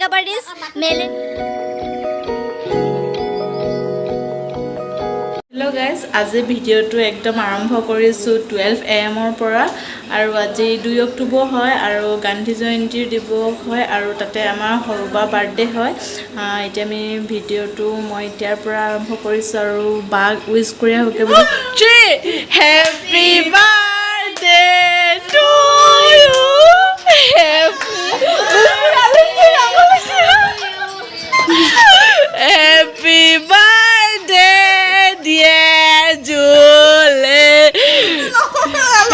Makeup artist মেলে hello' guys আজি ভিডিঅ'টো একদম আৰম্ভ কৰিছোঁ 12 AM পৰা আৰু আজি 2 অক্টোবৰ হয় আৰু গান্ধী জয়ন্তীৰ দিৱস হয় আৰু তাতে আমাৰ সৰুবা বাৰ্থডে হয় এতিয়া আমি ভিডিঅ'টো মই এতিয়াৰ পৰা আৰম্ভ কৰিছোঁ আৰু বাক উইচ কৰি আহোঁগৈ বুলি happy birthday to you happy birthday dear Julie,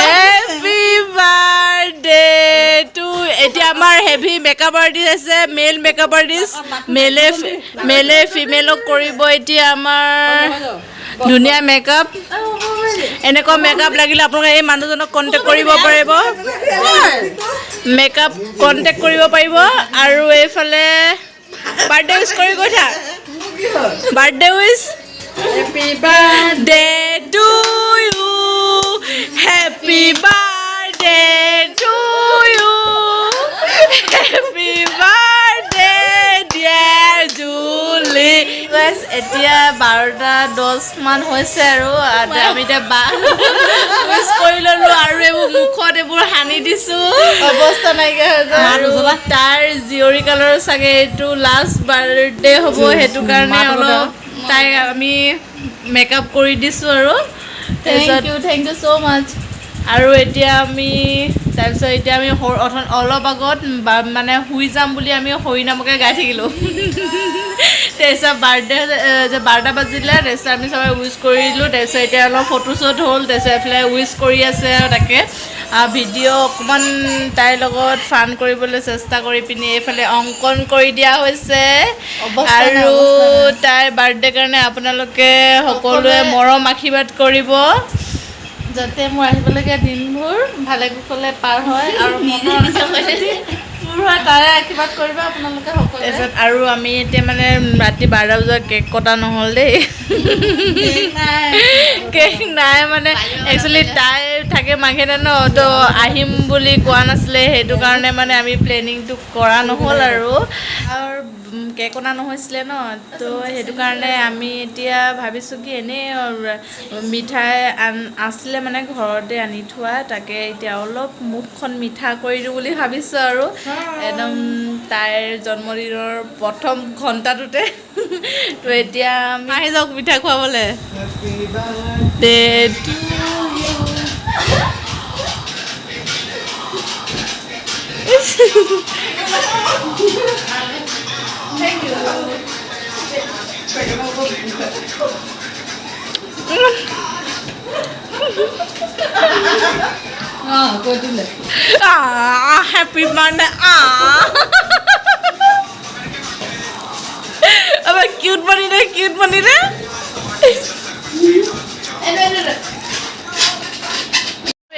happy birthday to এতিয়া আমাৰ হেভি মেকআপ আৰ্টিষ্ট আছে মেল মেকআপ আৰ্টিষ্ট মেলে ফিমেলক কৰিব এতিয়া আমাৰ ধুনীয়া মেকআপ এনেকুৱা মেকআপ লাগিলে আপোনালোকে এই মানুহজনক কণ্টেক্ট কৰিব পাৰিব মেকআপ কণ্টেক্ট কৰিব পাৰিব আৰু এইফালে বাৰ্থডে উইচ কৰি গৈ থাক birthday wish Happy birthday to you. Happy birthday to you. Happy birthday dear Julie. Guys, এতিয়া 12:10 মান হৈছে আৰু আমি এতিয়া উইচ কৰি ল'লো আৰু এইবোৰ মুখত এইবোৰ সানি দিছোঁ অৱস্থা নাইকিয়া হৈ যায় আৰু তাৰ জিয়ৰী কালৰ চাগে এইটো লাষ্ট বাৰ্থডে হ'ব সেইটো কাৰণে অলপ তাই আমি মেকআপ কৰি দিছোঁ আৰু থেংক ইউ ছ' মাছ আৰু এতিয়া আমি তাৰপিছত এতিয়া আমি অলপ আগত মানে শুই যাম বুলি আমি হৰি নামকে গাই থাকিলোঁ তাৰপিছত বাৰ্থডে যে 12টা বাজিলে তাৰপিছত আমি চবে উইচ কৰিলোঁ তাৰপিছত এতিয়া অলপ ফটোশ্বুট হ'ল তাৰপিছত এইফালে উইচ কৰি আছে আৰু তাকে ভিডিঅ' অকণমান তাইৰ লগত ফান কৰিবলৈ চেষ্টা কৰি পিনি এইফালে অংকন কৰি দিয়া হৈছে আৰু তাইৰ বাৰ্থডে কাৰণে আপোনালোকে সকলোৱে মৰম আশীৰ্বাদ কৰিব যাতে মোৰ আহিবলগীয়া দিনবোৰ ভালে কুশলে পাৰ হয় আৰু তাৰে আশীৰ্বাদ কৰিব আপোনালোকে সকলোৱে তাৰপিছত আৰু আমি এতিয়া মানে ৰাতি 12টা বজাত কেক কটা নহ'ল দেই কেক নাই মানে একচুৱেলি তাই থাকে মাঘেতে ন তো আহিম বুলি কোৱা নাছিলে সেইটো কাৰণে মানে আমি প্লেনিংটো কৰা নহ'ল আৰু কেক অনা নহৈছিলে ন তো সেইটো কাৰণে আমি এতিয়া ভাবিছোঁ কি এনেই মিঠাই আছিলে মানে ঘৰতে আনি থোৱা তাকে এতিয়া অলপ মুখখন মিঠা কৰি দিওঁ বুলি ভাবিছোঁ আৰু একদম তাইৰ জন্মদিনৰ প্ৰথম ঘণ্টাটোতে তো এতিয়া আমি আহি যাওক মিঠা খুৱাবলৈ Thank you. Happy birthday. Abba cute bunny re.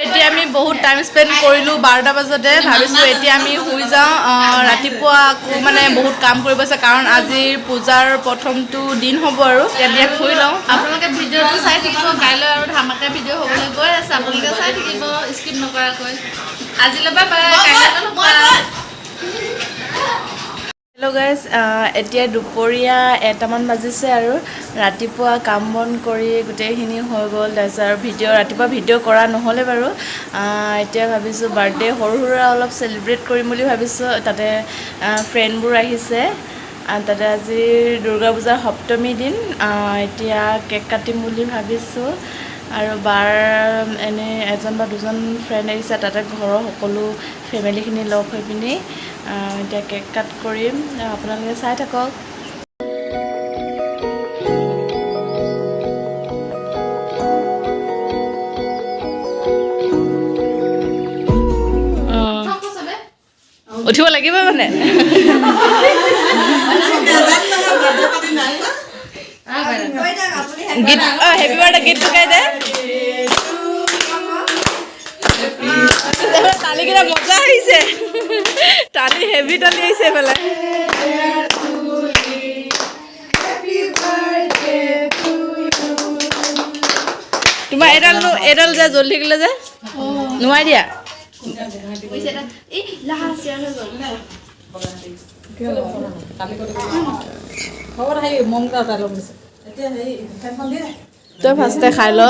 এতিয়া আমি বহুত টাইম স্পেণ্ড কৰিলোঁ 12টা বজাতে ভাবিছোঁ এতিয়া আমি শুই যাওঁ ৰাতিপুৱা আকৌ মানে বহুত কাম কৰিব আছে কাৰণ আজিৰ পূজাৰ প্ৰথমটো দিন হ'ব আৰু এতিয়া শুই লওঁ আপোনালোকে ভিডিঅ'টো চাই থাকিব কাইলৈ আৰু ধামাকা ভিডিঅ' হ'বলৈ গৈ আছে আপোনালোকে চাই থাকিব স্কিপ নকৰাকৈ আজিলৈ বাই বাই হেল্ল' গাইজ এতিয়া দুপৰীয়া 1টামান বাজিছে আৰু ৰাতিপুৱা কাম বন কৰি গোটেইখিনি হৈ গ'ল তাৰপিছত আৰু ৰাতিপুৱা ভিডিঅ' কৰা নহ'লে বাৰু এতিয়া ভাবিছোঁ বাৰ্থডে সৰু সুৰা অলপ চেলিব্ৰেট কৰিম বুলি ভাবিছোঁ তাতে ফ্ৰেণ্ডবোৰ আহিছে তাতে আজি দুৰ্গা পূজাৰ সপ্তমী দিন এতিয়া কেক কাটিম বুলি ভাবিছোঁ আৰু বাৰ এনেই এজন বা দুজন ফ্ৰেণ্ড আহিছে তাতে ঘৰৰ সকলো ফেমিলিখিনি লগ হৈ পিনি এতিয়া কেক কাট কৰিম আপোনালোকে চাই থাকক উঠিব লাগিব মানে গীত হেপী বাৰ্থডে গীতটো গাই দে তালিকেইটা মজা আহিছে তালি হেভি তালি আহিছে এইফালে তোমাৰ এডাল যে জ্বলি থাকিলে যে নোৱাৰি দিয়া তই ফাৰ্ষ্টে খাই ল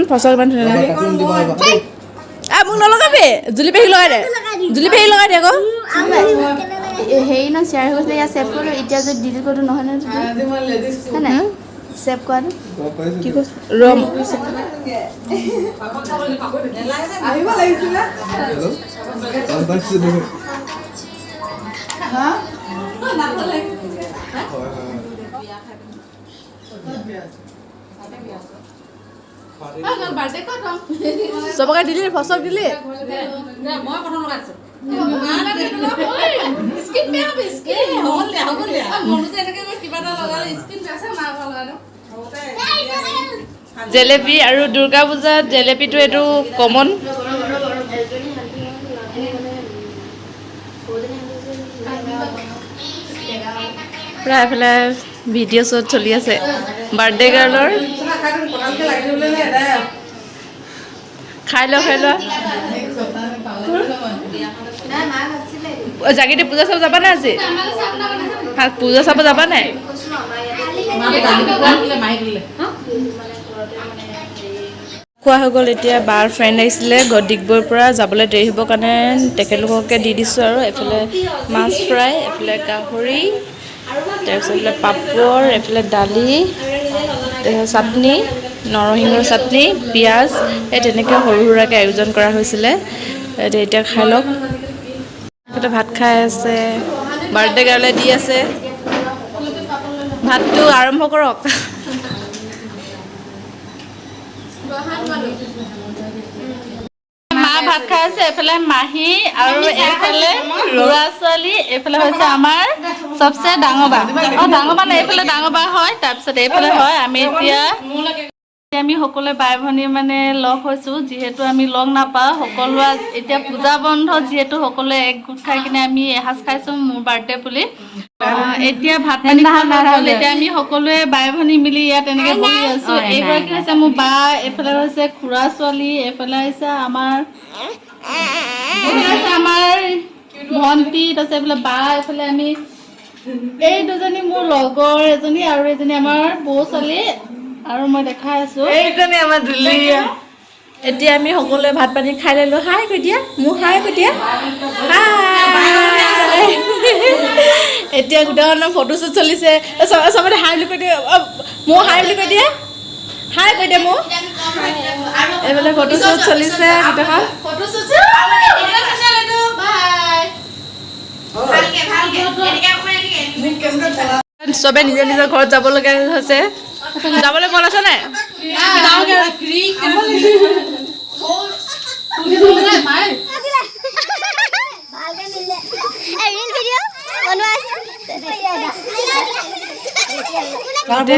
ফচল ইমান ধুনীয়া লাগে মোক নলগাবি জুলি পেহী লগাই দে জুলি পেহী লগাই দে আকৌ হেৰি ন শ্বেয়াৰ হৈ গৈছিলে ইয়াত ছেভ কৰিলো এতিয়া যদি ডিলিট কৰোঁ নহয় নহয় ছেভ কৰাটো কি কৈছ ৰম চবকে দিলি ফচক দিলি জেলেপি আৰু দুৰ্গা পূজাত জেলেপিটো এইটো কমন প্ৰায় এইফালে ভিডিঅ' শ্বুট চলি আছে বাৰ্থডে গাৰ্লৰ খাই ল জাগিতে পূজা চাব যাবা নাই আজি পূজা চাব যাবা নাই খোৱা হৈ গ'ল এতিয়া বাৰ ফ্ৰেণ্ড আহিছিলে ডিগবৈৰ পৰা যাবলৈ দেৰি হ'বৰ কাৰণে তেখেতলোককে দি দিছোঁ আৰু এইফালে মাছ ফ্ৰাই এইফালে গাহৰি তাৰপিছত এইফালে পাপৰ এইফালে দালি চাটনি নৰসিংহৰ চাটনি পিঁয়াজ এই তেনেকৈ সৰু সুৰাকৈ আয়োজন কৰা হৈছিলে এতিয়া খাই লওক এইফালে ভাত খাই আছে বাৰ্থডে গাৰ্লে দি আছে ভাতটো আৰম্ভ কৰক মা ভাত খাই আছে এইফালে মাহী আৰু এইফালে ল'ৰা ছোৱালী এইফালে হৈছে আমাৰ চবচে ডাঙৰ বা ডাঙৰ বা এইফালে ডাঙৰ বা হয় তাৰপিছত এইফালে হয় আমি এতিয়া আমি সকলোৱে বাই ভনী মানে লগ হৈছোঁ যিহেতু আমি লগ নাপাওঁ সকলোৱে এতিয়া পূজা বন্ধ যিহেতু সকলোৱে একগোট খাই কিনে আমি এসাঁজ খাইছোঁ মোৰ বাৰ্থডে বুলি এতিয়া ভাত পানী এতিয়া আমি সকলোৱে বাই ভনী মিলি ইয়াত এনেকৈ বহি আছোঁ এইগৰাকী হৈছে মোৰ বা এইফালে হৈছে খুৰা ছোৱালী এইফালে হৈছে আমাৰ ভণ্টি তাৰপিছত এইফালে বা এইফালে আমি এই দুজনী মোৰ লগৰ এজনী আৰু এজনী আমাৰ বৌ ছোৱালী আৰু মই দেখাই আছোঁ এইজনী আমাৰ দুলি এতিয়া আমি সকলোৱে ভাত পানী খাই ল'লোঁ হাই কৈ দিয়া মোক হাই কৈ দিয়া এতিয়া গোটেইখনৰ ফটোশ্বুট চলিছে চবতে হাই বুলি কৈ দিয়ে মোক হাই বুলি কৈ দিয়া হাই কৈ দিয়া মোক এইফালে ফটোশ্বুট চলিছে গোটেইখন চবে নিজৰ নিজৰ ঘৰত যাব লগা হৈছে যাবলৈ মন আছে নাই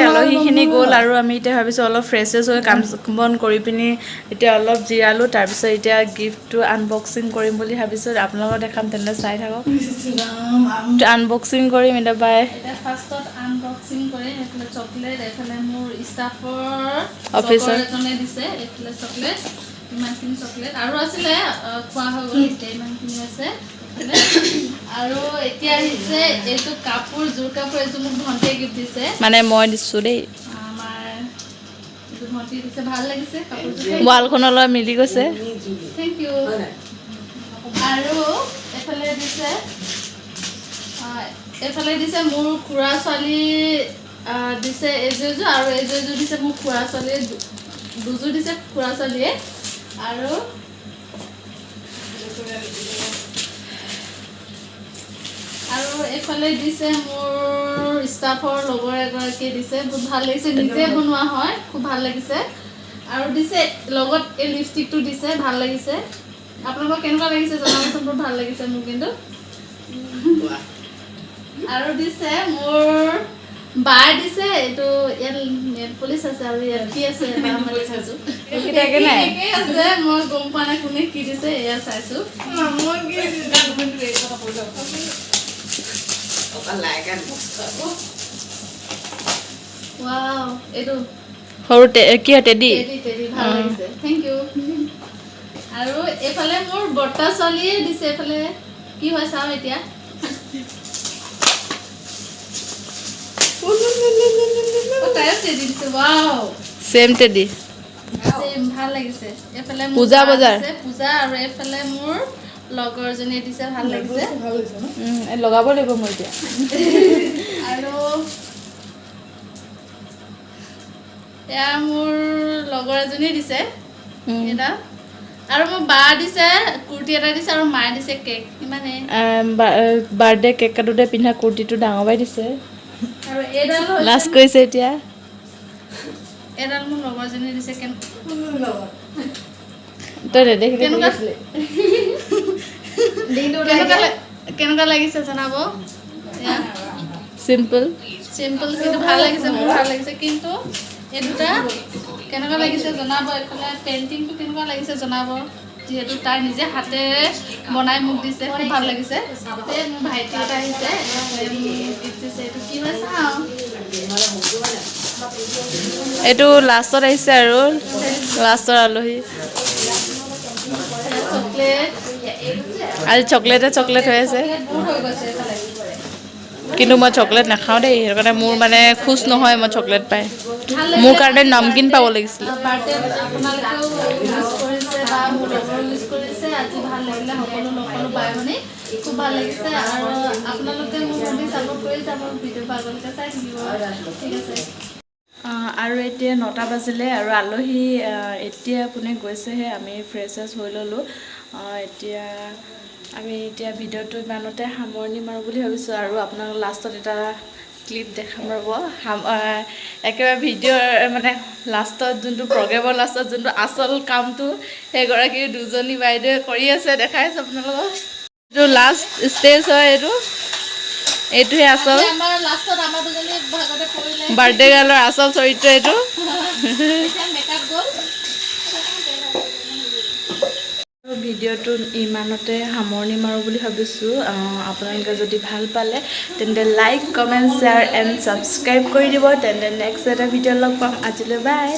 আলহীখিনি গ'ল আৰু আমি এতিয়া ভাবিছোঁ অলপ ফ্ৰেছ হৈ কাম বন কৰি পিনি এতিয়া অলপ জিৰালোঁ তাৰপিছত এতিয়া গিফ্টটো আনবক্সিং কৰিম বুলি ভাবিছোঁ আপোনালোকক দেখাম তেনেহ'লে চাই থাকক আনবক্সিং কৰিম এতিয়া বাই ফাৰ্ষ্টত আনবক্সিং কৰিম এইফালে চকলেট এইফালে মোৰ ষ্টাফৰ অফিচাৰ এজনে দিছে এইফালে চকলেট ইমানখিনি চকলেট আৰু আছিলে খোৱা হৈ গ'ল এতিয়া ইমানখিনি আছে আৰু এতিয়া আহিছে এইটো কাপোৰ জোৰ কাপোৰ এইটো মোক ভণ্টিয়ে গিফ্ট দিছে মানে মই দিছোঁ দেই আমাৰ এইটো ভণ্টি দিছে ভাল লাগিছে কাপোৰযোৰ ৱালখনলৈ মিলি গৈছে থেংক ইউ আৰু এইফালে দিছে মোৰ খুৰা ছোৱালী দিছে এইযোৰ আৰু এইযোৰ দিছে মোৰ খুৰা ছোৱালীয়ে দুযোৰ দিছে খুৰা ছোৱালীয়ে আৰু আৰু এফালে দিছে মোৰ ষ্টাফৰ লগৰ এগৰাকীয়ে দিছে বহুত ভাল লাগিছে নিজে বনোৱা হয় খুব ভাল লাগিছে আৰু দিছে লগত এই লিপষ্টিকটো দিছে ভাল লাগিছে আপোনালোকক কেনেকুৱা লাগিছে জনাবচোন বহুত ভাল লাগিছে মোৰ কিন্তু আৰু দিছে মোৰ বাই দিছে এইটো ইয়াত নেট পলিচ আছে আৰু ইয়াত কি আছে মই চাইছোঁ আছে মই গম পোৱা নাই কোনে কি দিছে এয়া চাইছোঁ ৱাও এইটো সৰু কি হয় টেডি ভাল লাগিছে থেংক ইউ আৰু এইফালে মোৰ বৰ্তা ছোৱালীয়ে দিছে এইফালে কি হয় চাওঁ এতিয়া তাইও টেডি দিছে ৱাও চেম টেডি ভাল লাগিছে এইফালে পূজা বজাৰ পূজা আৰু এইফালে মোৰ লগৰজনীয়ে দিছে ভাল লাগিছে লগাব লাগিব মই এতিয়া আৰু এয়া মোৰ লগৰ এজনী দিছে এটা আৰু মোৰ বা দিছে কুৰ্তি এটা দিছে আৰু মায়ে দিছে কেক ইমানে বাৰ্থডে কেক কাটোতে পিন্ধা কুৰ্তিটো ডাঙৰ বাই দিছে আৰু এইডাল লাষ্ট কৰিছে এতিয়া এডাল মোৰ লগৰজনী দিছে তই নেদেখিলি কেনেকুৱা লাগিছে জনাব চিম্পল কিন্তু ভাল লাগিছে মোৰ ভাল লাগিছে কিন্তু এই দুটা কেনেকুৱা লাগিছে জনাব এইফালে পেইণ্টিংটো কেনেকুৱা লাগিছে জনাব যিহেতু তাই নিজে হাতেৰে বনাই মোক দিছে খুব ভাল লাগিছে মোৰ ভাইটি এটা আহিছে এইটো কি হয় চাওঁ এইটো লাষ্টত আহিছে আৰু লাষ্টৰ আলহী আজি চকলেট হৈ আছে কিন্তু মই চকলেট নাখাওঁ দেই সেইটো কাৰণে মোৰ মানে খুচ নহয় মই চকলেট পাই মোৰ কাৰণে নামকিন পাব লাগিছিলে খুব ভাল লাগিছে আৰু আপোনালোকে মোক চাপৰ্ট কৰি যাব ভিডিঅ' আগলৈকে চাই থাকিব ঠিক আছে আৰু এতিয়া 9টা বাজিলে আৰু আলহী এতিয়া কোনে গৈছেহে আমি ফ্ৰেছ হৈ ল'লোঁ আমি এতিয়া ভিডিঅ'টো ইমানতে সামৰণি মাৰোঁ বুলি ভাবিছোঁ আৰু আপোনালোক লাষ্টত এটা ক্লিপ দেখাম ৰ'ব একেবাৰে ভিডিঅ'ৰ মানে লাষ্টত যোনটো প্ৰগ্ৰেমৰ লাষ্টত যোনটো আচল কামটো সেইগৰাকী দুজনী বাইদেৱে কৰি আছে দেখাইছোঁ আপোনালোকক এইটো লাষ্ট ষ্টেজ হয় এইটোহে আচল বাৰ্থডে গাৰ্লৰ আচল চৰিত্ৰ এইটো ভিডিঅ'টো ইমানতে সামৰণি মাৰোঁ বুলি ভাবিছোঁ আপোনালোকে যদি ভাল পালে তেন্তে like comment share and subscribe কৰি দিব তেন্তে নেক্সট এটা ভিডিঅ' লগ পাম আজিলৈ বাই